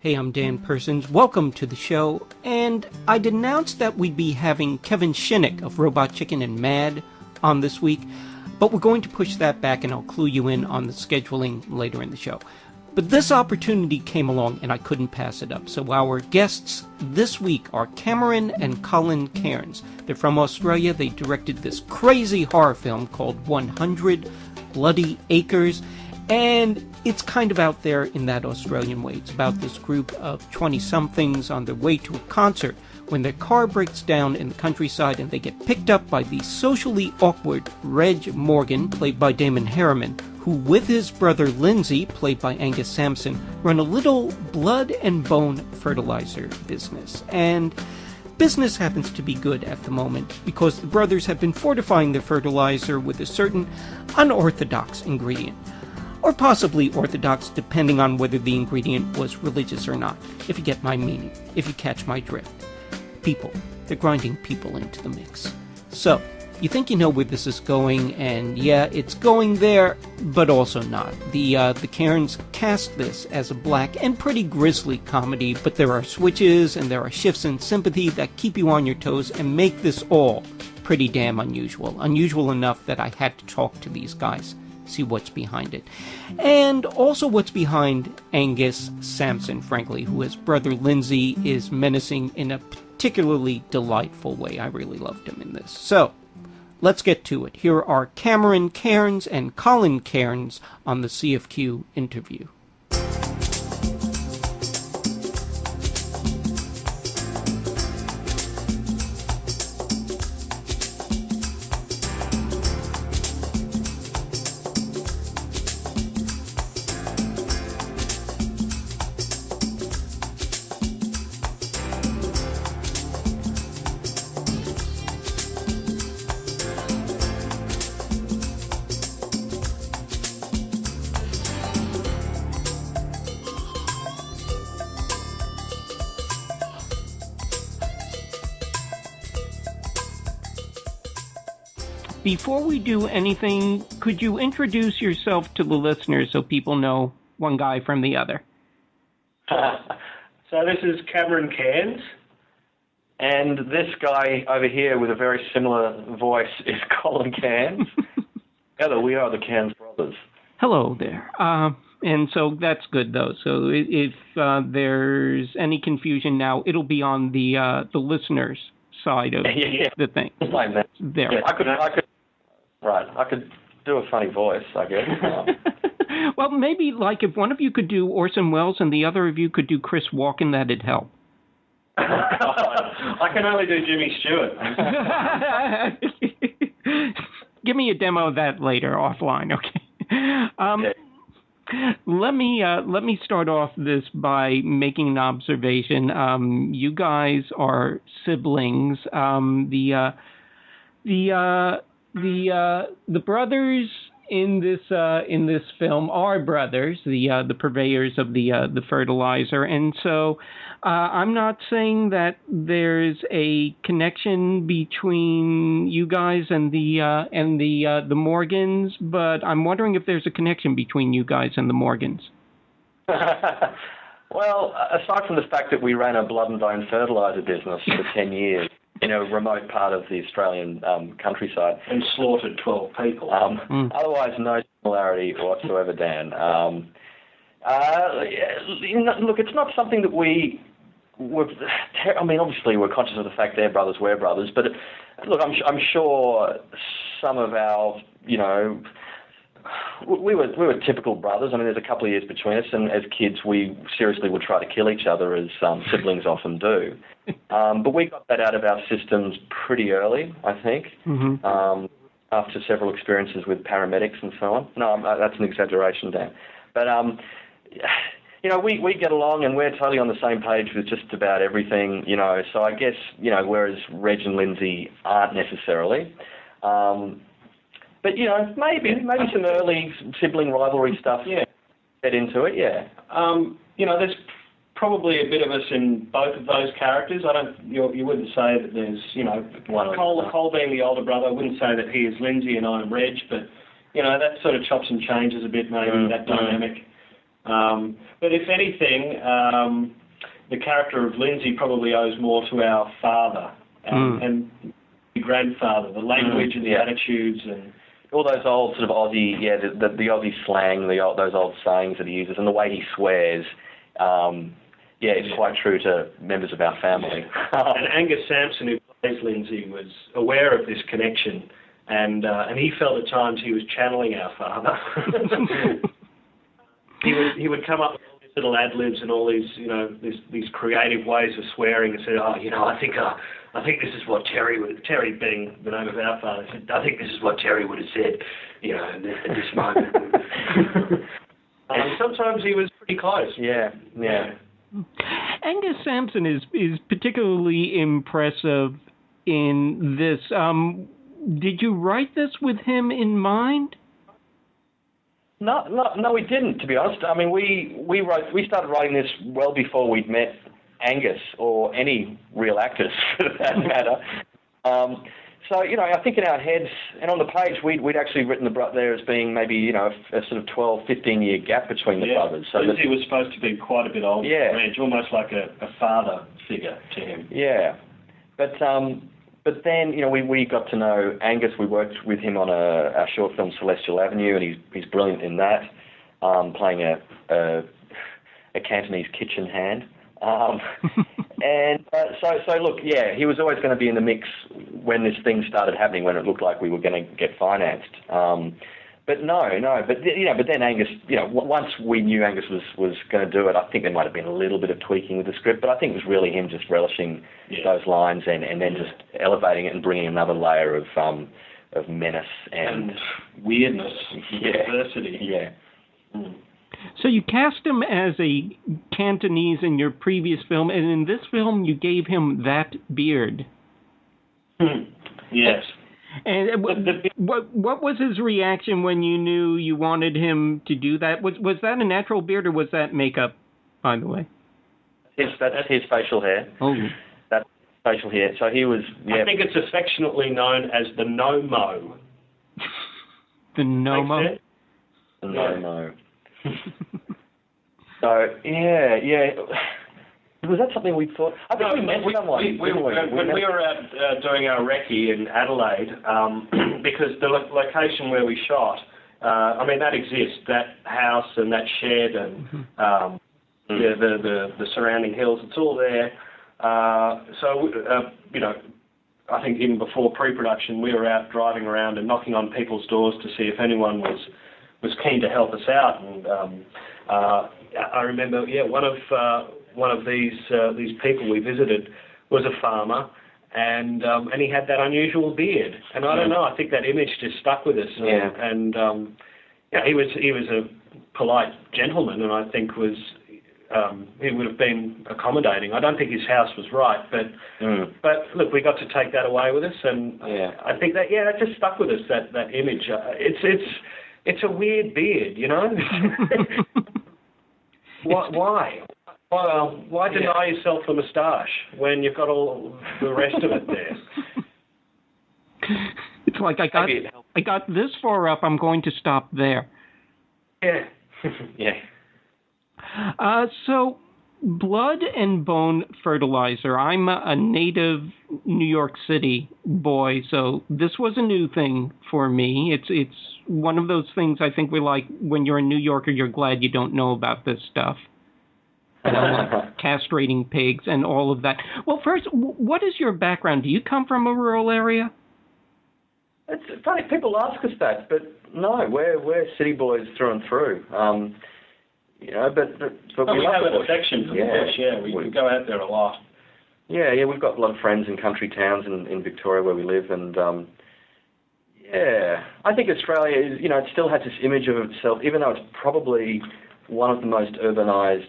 Hey, I'm Dan Persons. Welcome to the show. And I'd announced that we'd be having Kevin Shinnick of Robot Chicken and Mad on this week, but we're going to push that back and I'll clue you in on the scheduling later in the show. But this opportunity came along and I couldn't pass it up. So our guests this week are Cameron and Colin Cairnes. They're from Australia. They directed this crazy horror film called 100 Bloody Acres. And it's kind of out there in that Australian way. It's about this group of 20-somethings on their way to a concert when their car breaks down in the countryside and they get picked up by the socially awkward Reg Morgan, played by Damon Herriman, who with his brother Lindsay, played by Angus Sampson, run a little blood and bone fertilizer business. And business happens to be good at the moment because the brothers have been fortifying their fertilizer with a certain unorthodox ingredient. Or possibly orthodox, depending on whether the ingredient was religious or not, if you get my meaning, if you catch my drift. People. They're grinding people into the mix. So, you think you know where this is going, and yeah, it's going there, but also not. The Cairns cast this as a black and pretty grisly comedy, but there are switches and there are shifts in sympathy that keep you on your toes and make this all pretty damn unusual. Unusual enough that I had to talk to these guys. See what's behind it. And also what's behind Angus Sampson, frankly, who his brother Lindsay is menacing in a particularly delightful way. I really loved him in this. So, let's get to it. Here are Cameron Cairnes and Colin Cairnes on the CFQ interview. Before we do anything, could you introduce yourself to the listeners so people know one guy from the other? So this is Cameron Cairnes, and this guy over here with a very similar voice is Colin Cairnes. Together we are the Cairnes brothers. Hello there. And so that's good, though. So if there's any confusion now, it'll be on the listeners' side of the thing. Like that. There. Yeah, I could do a funny voice, I guess. Well, maybe like if one of you could do Orson Welles and the other of you could do Chris Walken, that'd help. I can only do Jimmy Stewart. Give me a demo of that later offline, okay? Let me start off this by making an observation. You guys are siblings. The brothers in this film are brothers, the purveyors of the fertilizer, and so I'm not saying that there's a connection between you guys and the Morgans, but I'm wondering if there's a connection between you guys and the Morgans. Well, aside from the fact that we ran a blood and bone fertilizer business for 10 years in a remote part of the Australian countryside. And slaughtered 12 people. Otherwise, no similarity whatsoever, Dan. Look, it's not something that obviously we're conscious of the fact they're brothers, we're brothers, but look, I'm sure some of our, we were typical brothers. I mean, there's a couple of years between us, and as kids, we seriously would try to kill each other, as siblings often do. But we got that out of our systems pretty early, I think, after several experiences with paramedics and so on. No, that's an exaggeration, Dan. But, we get along, and we're totally on the same page with just about everything, So I guess, whereas Reg and Lindsay aren't necessarily. But, maybe some early sibling rivalry stuff. Yeah. Get into it, yeah. There's probably a bit of us in both of those characters. You wouldn't say that there's, Cole being the older brother, I wouldn't say that he is Lindsay and I'm Reg, but, that sort of chops and changes a bit, maybe, that dynamic. But if anything, the character of Lindsay probably owes more to our father and grandfather, the language and the attitudes and all those old sort of Aussie, the Aussie slang, those old sayings that he uses, and the way he swears. It's quite true to members of our family. And Angus Sampson, who plays Lindsay, was aware of this connection, and he felt at times he was channeling our father. He would come up with all these little ad libs and all these, these creative ways of swearing, and say, I think this is what Terry being the name of our father, said, I think this is what Terry would have said, at this moment. And sometimes he was pretty close. Yeah. Angus Sampson is particularly impressive in this. Did you write this with him in mind? No, we didn't. To be honest, I mean, we started writing this well before we'd met Angus or any real actors for that matter. So, I think in our heads and on the page, we'd actually written there as being maybe, a sort of 12, 15-year gap between the brothers. So Lindsay was supposed to be quite a bit older than Reg, almost like a father figure to him. Yeah. But then, we got to know Angus. We worked with him on our short film Celestial Avenue, and he's brilliant in that, playing a Cantonese kitchen hand. And so look, he was always going to be in the mix when this thing started happening, when it looked like we were going to get financed. But then Angus, once we knew Angus was going to do it, I think there might have been a little bit of tweaking with the script, but I think it was really him just relishing those lines and then just elevating it and bringing another layer of menace and weirdness, diversity. Yeah. So you cast him as a Cantonese in your previous film, and in this film you gave him that beard. Yes. And what was his reaction when you knew you wanted him to do that? Was that a natural beard or was that makeup, by the way? That's his facial hair. Oh. That's facial hair. So he was... I think it's affectionately known as the no-mo. The no-mo? The no-mo. So, was that something we thought? I think we met someone. When we were out doing our recce in Adelaide, because the location where we shot, that exists, that house and that shed and the surrounding hills, it's all there. I think even before pre-production, we were out driving around and knocking on people's doors to see if anyone was keen to help us out. And I remember, one of these people we visited was a farmer, and he had that unusual beard. And I don't know, I think that image just stuck with us. Yeah. And he was a polite gentleman, and I think he would have been accommodating. I don't think his house was right, but look, we got to take that away with us, and I think that just stuck with us. That image. It's a weird beard, Why? Why deny yourself a moustache when you've got all the rest of it there? It's like I got this far up, I'm going to stop there. Yeah. Yeah. So, blood and bone fertilizer. I'm a native New York City boy, so this was a new thing for me. It's one of those things I think we like when you're a New Yorker, you're glad you don't know about this stuff. Like castrating pigs and all of that. Well, first, what is your background? Do you come from a rural area? It's funny, people ask us that, but no, we're city boys through and through. But we have an affection for the bush, we go out there a lot. Yeah, we've got a lot of friends in country towns in Victoria where we live, and I think Australia is, it still has this image of itself, even though it's probably one of the most urbanised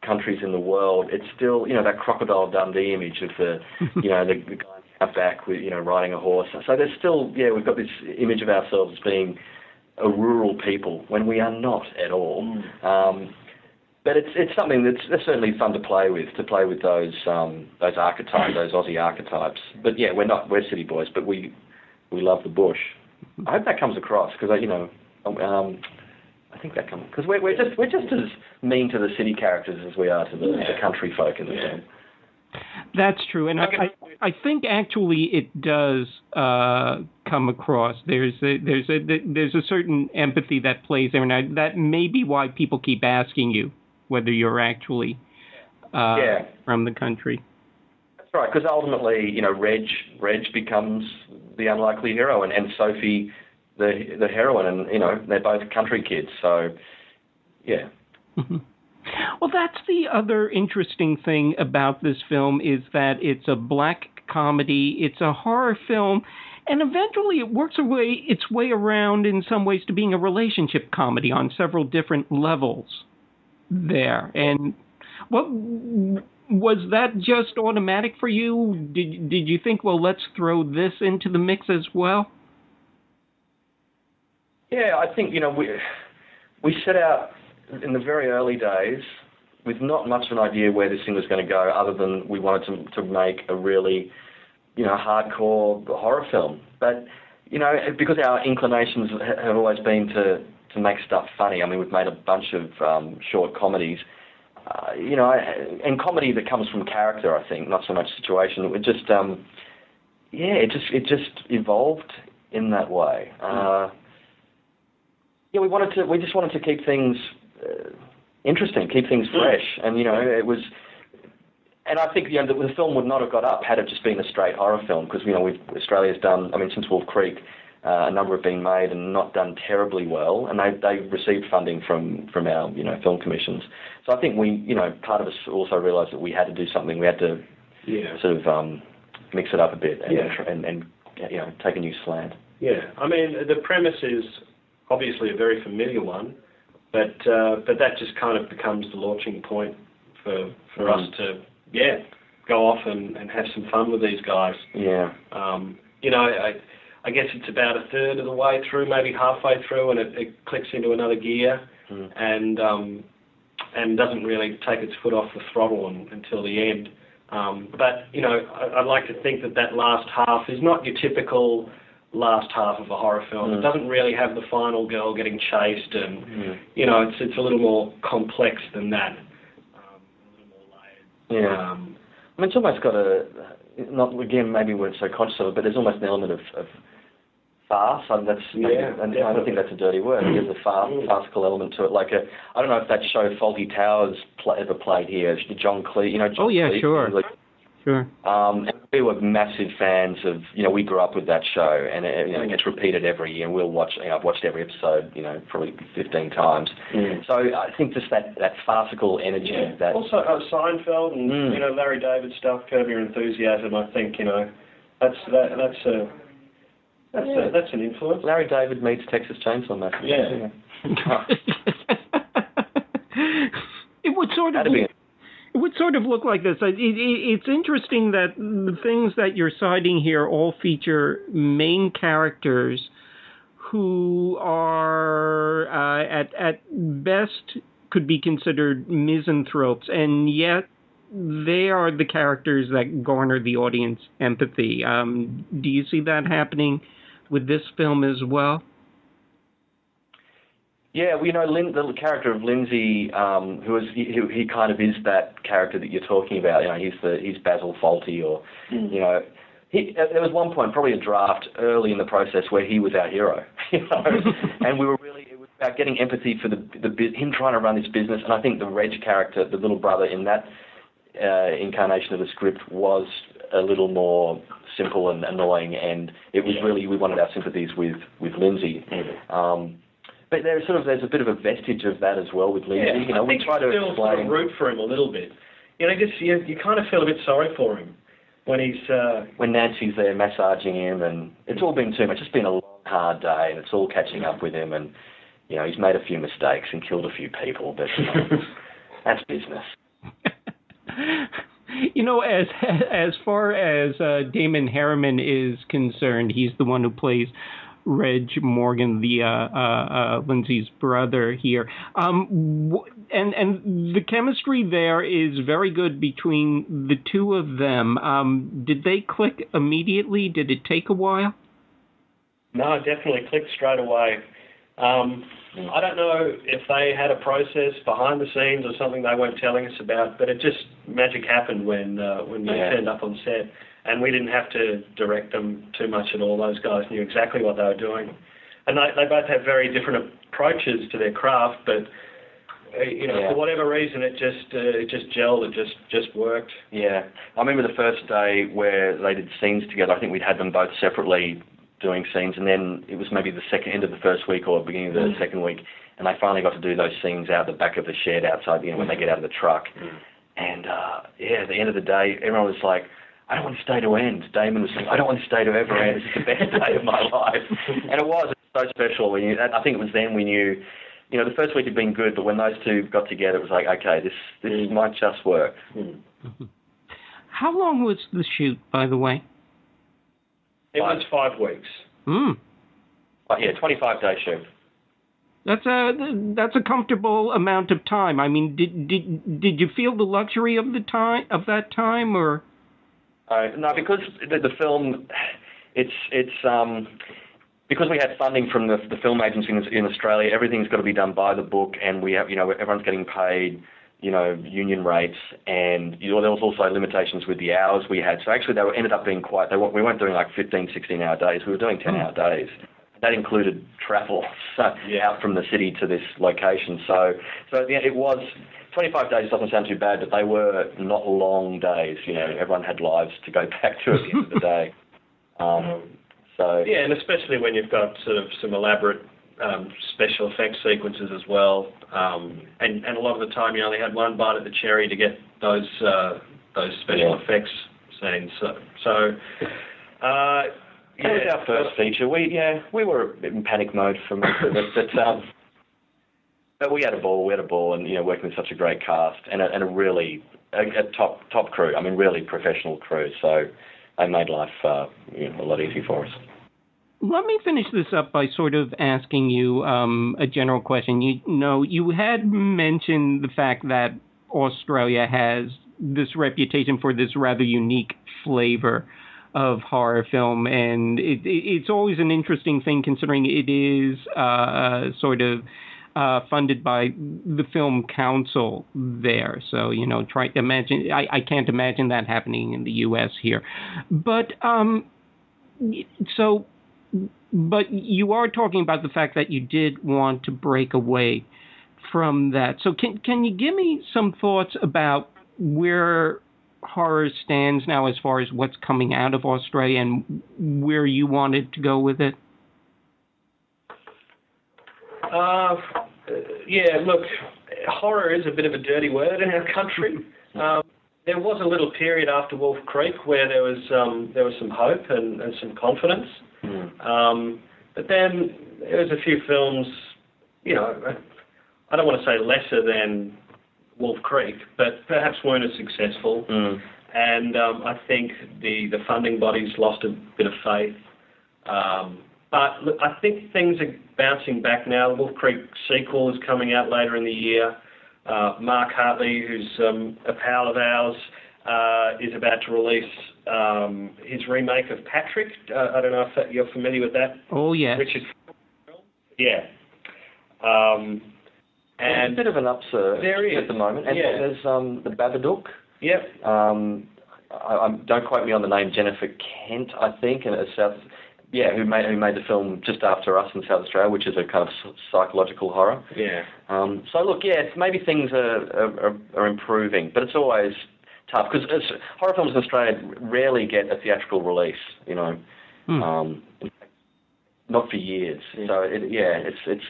countries in the world. It's still, that Crocodile Dundee image of the, the guy out back with, riding a horse. So there's still, we've got this image of ourselves as being a rural people when we are not at all. But it's something that's certainly fun to play with those archetypes, those Aussie archetypes. But we're city boys, but we love the bush. I hope that comes across because I I think that comes because we're just as mean to the city characters as we are to the country folk in the film. That's true, and I think actually it does come across. There's a certain empathy that plays there, and that may be why people keep asking you whether you're actually from the country. That's right, because ultimately, you know, Reg becomes the unlikely hero, and Sophie the heroine, and you know they're both country kids, so yeah. Mm-hmm. Well, that's the other interesting thing about this film is that it's a black comedy, it's a horror film, and eventually it works its way around in some ways to being a relationship comedy on several different levels there. And what was that just automatic for you? Did you think, well, let's throw this into the mix as well? Yeah, I think, you know, we set out in the very early days with not much of an idea where this thing was going to go, other than we wanted to make a really, you know, hardcore horror film. But, you know, because our inclinations have always been to make stuff funny. I mean, we've made a bunch of short comedies, you know, and comedy that comes from character, I think, not so much situation. It just, it just evolved in that way. Yeah, we just wanted to keep things interesting, keep things fresh, and you know it was. And I think, you know, the film would not have got up had it just been a straight horror film, because, you know, Australia's done, I mean, since Wolf Creek, a number have been made and not done terribly well, and they received funding from our, you know, film commissions. So I think we, you know, part of us also realised that we had to do something. We had to sort of mix it up a bit and you know, take a new slant. Yeah, I mean, the premise is obviously a very familiar one, but that just kind of becomes the launching point for us to go off and have some fun with these guys. Yeah. You know, I guess it's about a third of the way through, maybe halfway through, and it clicks into another gear, and doesn't really take its foot off the throttle until the end. But you know, I'd like to think that last half is not your typical last half of a horror film. It doesn't really have the final girl getting chased, and you know, it's a little more complex than that. A little more layered. Yeah. I mean, it's almost got not again, maybe we're so conscious of it, but there's almost an element of farce. I mean, I don't think that's a dirty word. There's a farcical element to it. Like I don't know if that show Fawlty Towers ever played here. John Cleese, you know. John Cleese, sure. Sure. And we were massive fans of, you know, we grew up with that show, and it gets repeated every year, and we'll watch, you know, I've watched every episode, you know, probably 15 times. So I think just that farcical energy. Yeah. That also Seinfeld and, you know, Larry David stuff, Curb Your Enthusiasm, I think, you know, that's an influence. Larry David meets Texas Chainsaw Massacre. Yeah. It would sort of look like this. It's interesting that the things that you're citing here all feature main characters who are, at best, could be considered misanthropes, and yet they are the characters that garner the audience empathy. Do you see that happening with this film as well? Yeah, well, you know, the character of Lindsay, who he kind of is that character that you're talking about. You know, he's Basil Fawlty, or you know, there was one point, probably a draft early in the process, where he was our hero. You know, and it was about getting empathy for him trying to run this business. And I think the Reg character, the little brother in that incarnation of the script, was a little more simple and annoying, and it was really, we wanted our sympathies with Lindsay. But there's a bit of a vestige of that as well with Lindsay. Yeah, you know, we try to explain. Sort of root for him a little bit. You know, just you kind of feel a bit sorry for him when he's when Nancy's there massaging him, and it's all been too much. It's been a long, hard day, and it's all catching up with him, and you know, he's made a few mistakes and killed a few people, but you know, that's business. You know, as far as Damon Herriman is concerned, he's the one who plays Reg Morgan, the Lindsay's brother here, and the chemistry there is very good between the two of them. Did they click immediately? Did it take a while? No, it definitely clicked straight away. I don't know if they had a process behind the scenes or something they weren't telling us about, but it just magic happened when they turned up on set, and we didn't have to direct them too much at all. Those guys knew exactly what they were doing, and they both have very different approaches to their craft, but for whatever reason, it just gelled. It just worked. Yeah, I remember the first day where they did scenes together. I think we'd had them both separately doing scenes, and then it was maybe the end of the first week or beginning of the second week, and they finally got to do those scenes out the back of the shed outside, when they get out of the truck. And at the end of the day, everyone was like, I don't want to stay to end. Damon was saying, I don't want to stay to ever end. This is the best day of my life. And it was so special. I think it was then we knew, the first week had been good, but when those two got together, it was like, okay, this might just work. How long was the shoot, by the way? It was 5 weeks. 25-day shoot. That's a comfortable amount of time. I mean, did you feel the luxury of that time, or? No, because the film, it's because we had funding from the film agency in Australia. Everything's got to be done by the book, and we have everyone's getting paid union rates, and there was also limitations with the hours we had. So actually, they ended up being we weren't doing like 15, 16-hour days. We were doing 10-hour days. That included travel out from the city to this location. So it was 25 days. Doesn't sound too bad, but they were not long days. Everyone had lives to go back to at the end of the day. And especially when you've got sort of some elaborate special effects sequences as well, and a lot of the time you only had one bite at the cherry to get those special effects scenes. It was our first feature. We were in panic mode for most of it, but we had a ball. And working with such a great cast and a really top crew. I mean, really professional crew. So they made life a lot easier for us. Let me finish this up by sort of asking you a general question. You had mentioned the fact that Australia has this reputation for this rather unique flavor of horror film, and it's always an interesting thing considering it is sort of funded by the Film Council there. So, try to imagine, I can't imagine that happening in the U.S. here. But, but you are talking about the fact that you did want to break away from that. So can you give me some thoughts about where horror stands now as far as what's coming out of Australia and where you wanted to go with it? Look, horror is a bit of a dirty word in our country. There was a little period after Wolf Creek where there was some hope and some confidence. But then there was a few films, I don't want to say lesser than Wolf Creek, but perhaps weren't as successful. And I think the funding bodies lost a bit of faith. But look, I think things are bouncing back now. The Wolf Creek sequel is coming out later in the year. Mark Hartley, who's a pal of ours, is about to release his remake of Patrick. I don't know if you're familiar with that. Oh, yes. Richard. Yeah. And a bit of an upsurge at the moment. And there's the Babadook. Yep. Don't quote me on the name. Jennifer Kent, I think, and who made the film just after us in South Australia, which is a kind of psychological horror. Yeah. So look, maybe things are improving, but it's always tough because horror films in Australia rarely get a theatrical release. Not for years. So it's.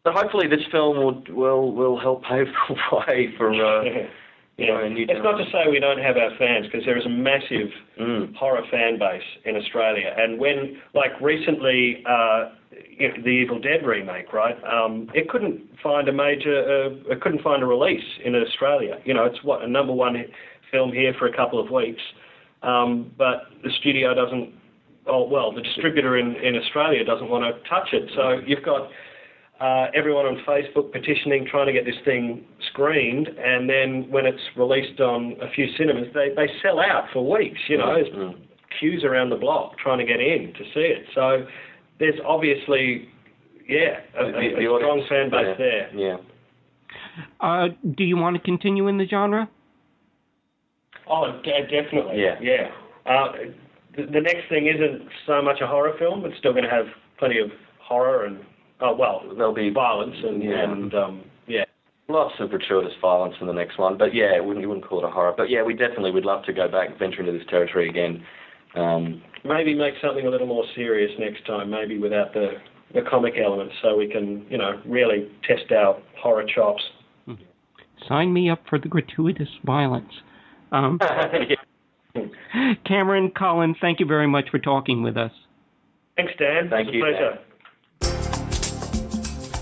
But hopefully this film will help pave the way for a new generation. It's not to say we don't have our fans, because there is a massive horror fan base in Australia. And when, like recently, the Evil Dead remake, right? It couldn't find a release in Australia. It's a number one film here for a couple of weeks, but the studio doesn't. The distributor in Australia doesn't want to touch it. So you've got everyone on Facebook petitioning, trying to get this thing screened, and then when it's released on a few cinemas, they sell out for weeks. There's queues around the block trying to get in to see it. So there's obviously, yeah, a strong fan base there. Yeah. Do you want to continue in the genre? Oh, definitely. Yeah. The next thing isn't so much a horror film. It's still going to have plenty of horror and there'll be violence and lots of gratuitous violence in the next one. But yeah, you wouldn't call it a horror. But yeah, we definitely would love to go back, venture into this territory again. Maybe make something a little more serious next time. Maybe without the comic elements, so we can really test our horror chops. Sign me up for the gratuitous violence. Cameron, Colin, thank you very much for talking with us. Thanks, Dan. Thank you. Pleasure.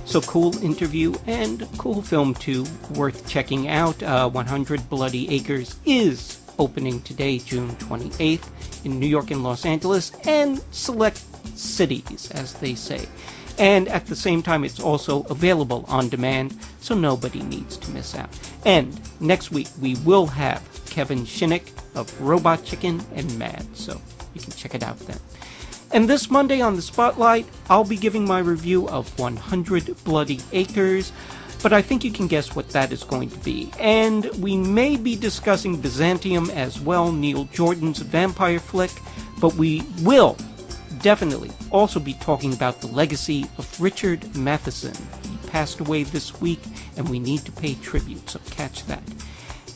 So cool interview and cool film too, worth checking out. 100 Bloody Acres is opening today, June 28th, in New York and Los Angeles, and select cities, as they say. And at the same time, it's also available on demand, so nobody needs to miss out. And next week, we will have Kevin Shinnick of Robot Chicken and Mad, so you can check it out then. And this Monday on the Spotlight, I'll be giving my review of 100 Bloody Acres, but I think you can guess what that is going to be. And we may be discussing Byzantium as well, Neil Jordan's vampire flick, but we will definitely also be talking about the legacy of Richard Matheson. He passed away this week, and we need to pay tribute, so catch that.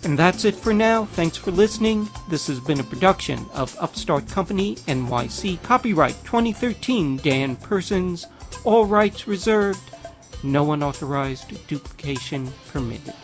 And that's it for now. Thanks for listening. This has been a production of Upstart Company, NYC. Copyright 2013, Dan Persons. All rights reserved. No unauthorized duplication permitted.